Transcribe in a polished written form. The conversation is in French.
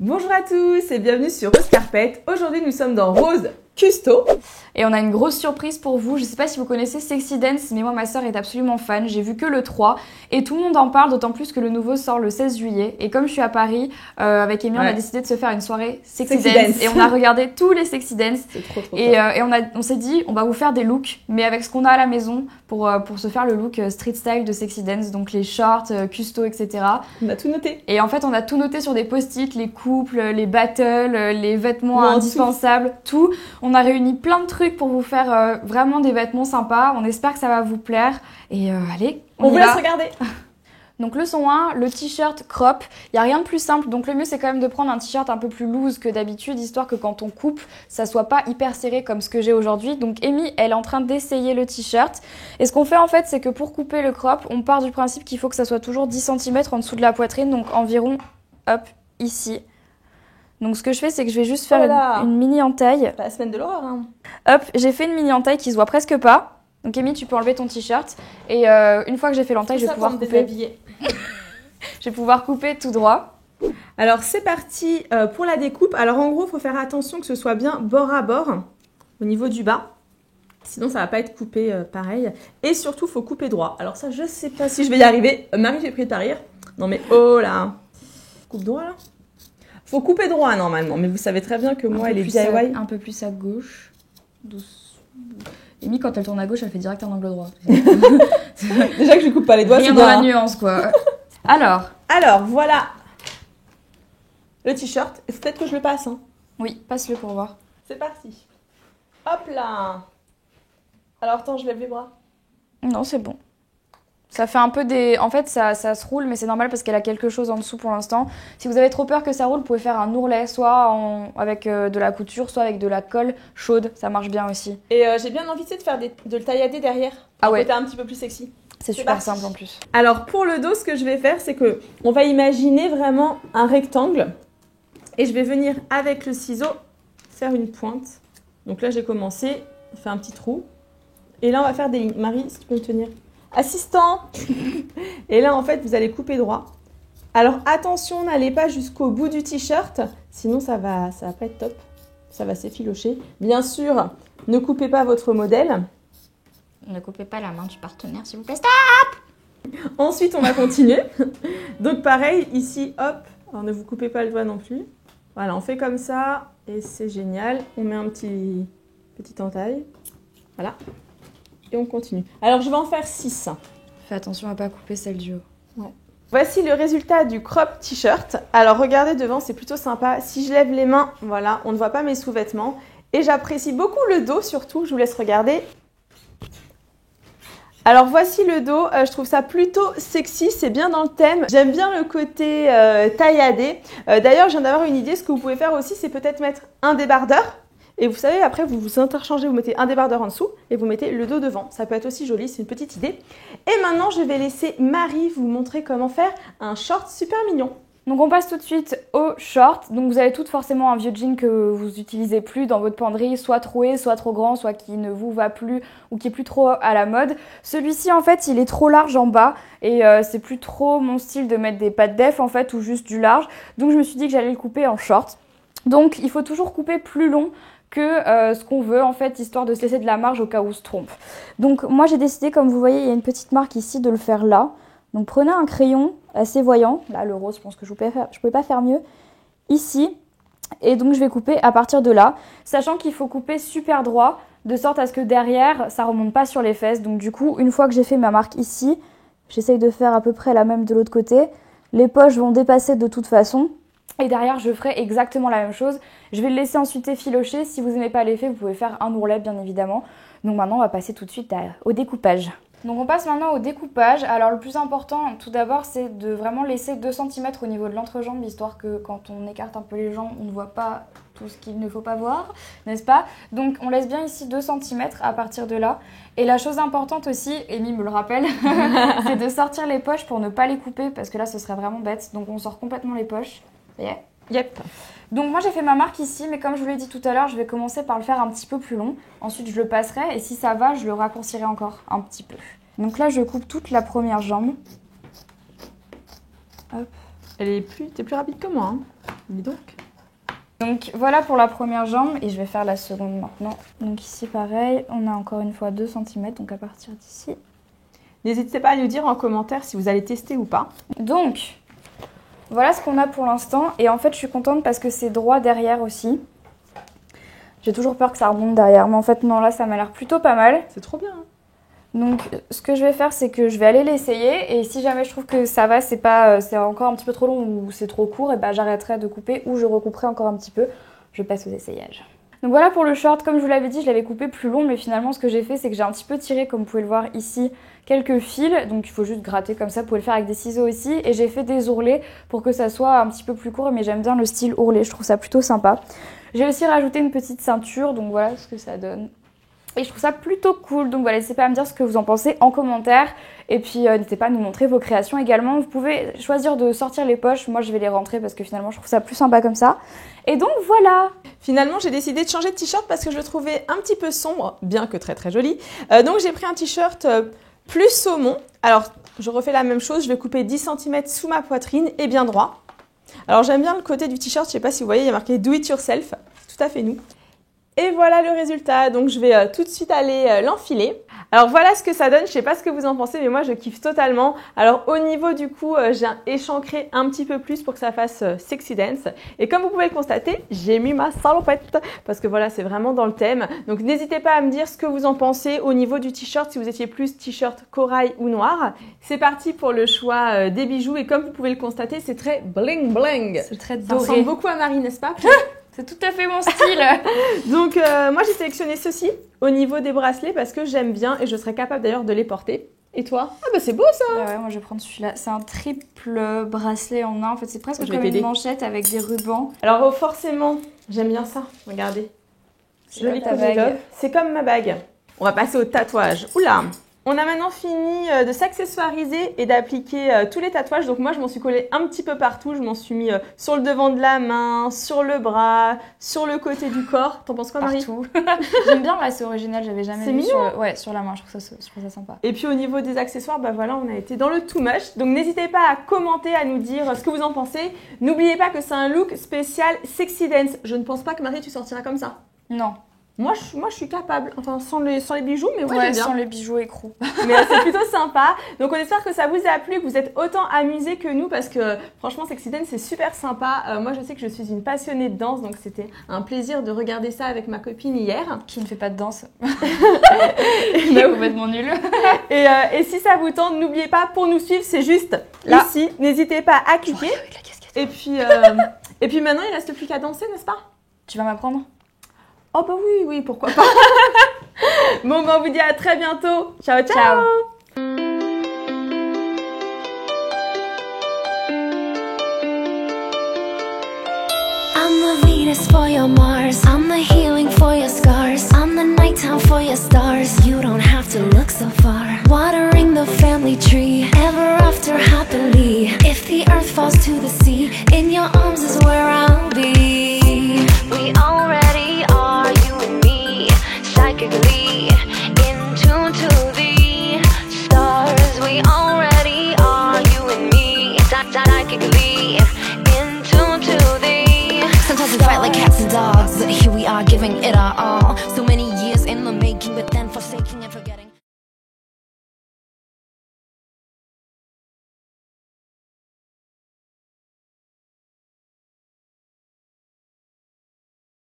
Bonjour à tous et bienvenue sur Rose Carpet. Aujourd'hui nous sommes dans Rose Custo. Et on a une grosse surprise pour vous. Je sais pas si vous connaissez Sexy Dance, mais moi ma soeur est absolument fan. J'ai vu que le 3 et tout le monde en parle, d'autant plus que le nouveau sort le 16 juillet. Et comme je suis à Paris, avec Amy, on a décidé de se faire une soirée Sexy Dance. Et on a regardé tous les Sexy Dance. C'est trop et on s'est dit, on va vous faire des looks, mais avec ce qu'on a à la maison pour se faire le look street style de Sexy Dance. Donc les shorts, custo, etc. On a tout noté. Et en fait, on a tout noté sur des post-it, les couples, les battles, les vêtements indispensables, tout. On a réuni plein de trucs pour vous faire vraiment des vêtements sympas. On espère que ça va vous plaire. Et allez, on vous laisse regarder. Donc leçon 1, le t-shirt crop. Il n'y a rien de plus simple. Donc le mieux, c'est quand même de prendre un t-shirt un peu plus loose que d'habitude, histoire que quand on coupe, ça soit pas hyper serré comme ce que j'ai aujourd'hui. Donc Amy, elle est en train d'essayer le t-shirt. Et ce qu'on fait en fait, c'est que pour couper le crop, on part du principe qu'il faut que ça soit toujours 10 cm en dessous de la poitrine. Donc environ, hop, ici. Donc ce que je fais, c'est que je vais juste faire une mini entaille. La semaine de l'horreur, hein. Hop, j'ai fait une mini entaille qui se voit presque pas. Donc Amy, tu peux enlever ton t-shirt. Et une fois que j'ai fait l'entaille, je vais pouvoir couper. Je vais pouvoir couper tout droit. Alors c'est parti pour la découpe. Alors en gros, il faut faire attention que ce soit bien bord à bord au niveau du bas. Sinon, ça va pas être coupé pareil. Et surtout, il faut couper droit. Alors ça, je sais pas si je vais y arriver. Marie fait près de rire. Non mais oh là. Coupe droit là. Faut couper droit normalement. Mais vous savez très bien que moi, elle est DIY. Un peu plus à gauche. Douce. Amy, quand elle tourne à gauche, elle fait direct un angle droit. Déjà que je coupe pas les doigts, rien dans la nuance quoi. Alors, voilà le t-shirt. Peut-être que je le passe. Hein. Oui, passe-le pour voir. C'est parti. Hop là. Alors, attends, je lève les bras. Non, c'est bon. Ça fait un peu des... En fait, ça se roule, mais c'est normal parce qu'elle a quelque chose en dessous pour l'instant. Si vous avez trop peur que ça roule, vous pouvez faire un ourlet, soit avec de la couture, soit avec de la colle chaude. Ça marche bien aussi. Et j'ai bien envie de faire de le taillader derrière. Ah ouais. Côté un petit peu plus sexy. C'est super simple en plus. Alors pour le dos, ce que je vais faire, c'est que on va imaginer vraiment un rectangle. Et je vais venir avec le ciseau faire une pointe. Donc là, j'ai commencé, fait un petit trou. Et là, on va faire des lignes. Marie, si tu peux me tenir. Assistant. Et là, en fait, vous allez couper droit. Alors attention, n'allez pas jusqu'au bout du t-shirt. Sinon, ça va pas être top. Ça va s'effilocher. Bien sûr, ne coupez pas votre modèle. Ne coupez pas la main du partenaire, s'il vous plaît. Stop! Ensuite, on va continuer. Donc, pareil, ici, hop. Alors, ne vous coupez pas le doigt non plus. Voilà, on fait comme ça. Et c'est génial. On met un petit entaille. Voilà. Et on continue. Alors, je vais en faire 6. Fais attention à pas couper celle du haut. Ouais. Voici le résultat du crop t-shirt. Alors, regardez devant, c'est plutôt sympa. Si je lève les mains, voilà, on ne voit pas mes sous-vêtements. Et j'apprécie beaucoup le dos, surtout. Je vous laisse regarder. Alors voici le dos, je trouve ça plutôt sexy, c'est bien dans le thème. J'aime bien le côté tailladé. D'ailleurs, je viens d'avoir une idée, ce que vous pouvez faire aussi, c'est peut-être mettre un débardeur. Et vous savez, après, vous vous interchangez, vous mettez un débardeur en dessous et vous mettez le dos devant. Ça peut être aussi joli, c'est une petite idée. Et maintenant, je vais laisser Marie vous montrer comment faire un short super mignon. Donc on passe tout de suite au short. Donc vous avez toutes forcément un vieux jean que vous n'utilisez plus dans votre penderie, soit troué, soit trop grand, soit qui ne vous va plus ou qui est plus trop à la mode. Celui-ci en fait il est trop large en bas et c'est plus trop mon style de mettre des pattes def en fait ou juste du large. Donc je me suis dit que j'allais le couper en short. Donc il faut toujours couper plus long que ce qu'on veut en fait, histoire de se laisser de la marge au cas où on se trompe. Donc moi j'ai décidé, comme vous voyez, il y a une petite marque ici, de le faire là. Donc prenez un crayon assez voyant, là le rose je pense que je pouvais pas faire mieux, ici, et donc je vais couper à partir de là, sachant qu'il faut couper super droit, de sorte à ce que derrière ça remonte pas sur les fesses. Donc du coup, une fois que j'ai fait ma marque ici, j'essaye de faire à peu près la même de l'autre côté, les poches vont dépasser de toute façon, et derrière je ferai exactement la même chose. Je vais le laisser ensuite effilocher. Si vous n'aimez pas l'effet, vous pouvez faire un ourlet bien évidemment. Donc maintenant on va passer tout de suite au découpage. Donc on passe maintenant au découpage. Alors le plus important tout d'abord, c'est de vraiment laisser 2 cm au niveau de l'entrejambe, histoire que quand on écarte un peu les jambes, on ne voit pas tout ce qu'il ne faut pas voir, n'est-ce pas? Donc on laisse bien ici 2 cm à partir de là. Et la chose importante aussi, Amy me le rappelle, c'est de sortir les poches pour ne pas les couper, parce que là ce serait vraiment bête. Donc on sort complètement les poches. Ça y est? Yep. Donc moi j'ai fait ma marque ici, mais comme je vous l'ai dit tout à l'heure, je vais commencer par le faire un petit peu plus long. Ensuite je le passerai et si ça va, je le raccourcirai encore un petit peu. Donc là je coupe toute la première jambe. Hop. T'es plus rapide que moi. Hein. Dis donc. Donc voilà pour la première jambe et je vais faire la seconde maintenant. Donc ici pareil, on a encore une fois 2 cm, donc à partir d'ici. N'hésitez pas à nous dire en commentaire si vous allez tester ou pas. Donc voilà ce qu'on a pour l'instant et en fait je suis contente parce que c'est droit derrière aussi. J'ai toujours peur que ça remonte derrière, mais en fait non, là ça m'a l'air plutôt pas mal. C'est trop bien. Hein. Donc ce que je vais faire, c'est que je vais aller l'essayer et si jamais je trouve que ça va, c'est encore un petit peu trop long ou c'est trop court, et ben j'arrêterai de couper ou je recouperai encore un petit peu. Je passe aux essayages. Donc voilà pour le short, comme je vous l'avais dit, je l'avais coupé plus long, mais finalement ce que j'ai fait, c'est que j'ai un petit peu tiré, comme vous pouvez le voir ici, quelques fils. Donc il faut juste gratter comme ça, vous pouvez le faire avec des ciseaux aussi. Et j'ai fait des ourlets pour que ça soit un petit peu plus court, mais j'aime bien le style ourlet, je trouve ça plutôt sympa. J'ai aussi rajouté une petite ceinture, donc voilà ce que ça donne. Et je trouve ça plutôt cool, donc voilà, n'hésitez pas à me dire ce que vous en pensez en commentaire. Et puis n'hésitez pas à nous montrer vos créations également. Vous pouvez choisir de sortir les poches, moi je vais les rentrer parce que finalement je trouve ça plus sympa comme ça. Et donc voilà. Finalement j'ai décidé de changer de t-shirt parce que je le trouvais un petit peu sombre, bien que très très joli. Donc j'ai pris un t-shirt plus saumon. Alors je refais la même chose, je vais couper 10 cm sous ma poitrine et bien droit. Alors j'aime bien le côté du t-shirt, je sais pas si vous voyez, il y a marqué Do It Yourself, c'est tout à fait nous. Et voilà le résultat, donc je vais tout de suite aller l'enfiler. Alors voilà ce que ça donne, je sais pas ce que vous en pensez, mais moi je kiffe totalement. Alors au niveau du cou, j'ai échancré un petit peu plus pour que ça fasse sexy dance. Et comme vous pouvez le constater, j'ai mis ma salopette, parce que voilà, c'est vraiment dans le thème. Donc n'hésitez pas à me dire ce que vous en pensez au niveau du t-shirt, si vous étiez plus t-shirt corail ou noir. C'est parti pour le choix des bijoux, et comme vous pouvez le constater, c'est très bling bling. C'est très Ça doré. ressemble beaucoup à Marie, n'est-ce pas? C'est tout à fait mon style. Donc moi j'ai sélectionné ceci au niveau des bracelets parce que j'aime bien et je serais capable d'ailleurs de les porter. Et toi? Ah bah c'est beau ça. Ouais, moi je vais prendre celui-là. C'est un triple bracelet en un. En fait c'est presque Je vais comme une t'aider. manchette avec des rubans. Alors forcément, j'aime bien ça. Regardez. Joli ta comme bague. love. C'est comme ma bague. On va passer au tatouage. Oula! On a maintenant fini de s'accessoiriser et d'appliquer tous les tatouages. Donc moi, je m'en suis collée un petit peu partout. Je m'en suis mis sur le devant de la main, sur le bras, sur le côté du corps. T'en penses quoi, Marie? Partout. J'aime bien, là c'est original, j'avais jamais C'est vu mignon. sur la main, je trouve ça sympa. Et puis au niveau des accessoires, bah voilà, on a été dans le too much. Donc n'hésitez pas à commenter, à nous dire ce que vous en pensez. N'oubliez pas que c'est un look spécial sexy dance. Je ne pense pas que Marie, tu sortiras comme ça. Non. Moi, je suis capable, enfin sans les bijoux, mais ouais, Ouais, j'aime bien. sans les bijoux écrous. Mais c'est plutôt sympa. Donc on espère que ça vous a plu, que vous êtes autant amusés que nous, parce que franchement, Sexy Dance, c'est super sympa. Moi, je sais que je suis une passionnée de danse, donc c'était un plaisir de regarder ça avec ma copine hier. Qui ne fait pas de danse. Il est complètement nul. Et si ça vous tente, n'oubliez pas, pour nous suivre, c'est juste là. Ici. N'hésitez pas à cliquer. Avec la casquette. Et puis maintenant, il reste plus qu'à danser, n'est-ce pas? Tu vas m'apprendre? Oh bah oui, pourquoi pas. Bon, bah on vous dit à très bientôt. Ciao, ciao. Ciao. I'm the Venus for your Mars, I'm the healing for your scars, I'm the nighttime for your stars. You don't have to look so far. Watering the family tree, ever after happily. If the earth falls to the sea, in your arms is where I'll be. We already are, you and me, psychically in tune to the stars. We already are, you and me, psychically in tune to the. Sometimes we fight like cats and dogs, but here we are giving it our all.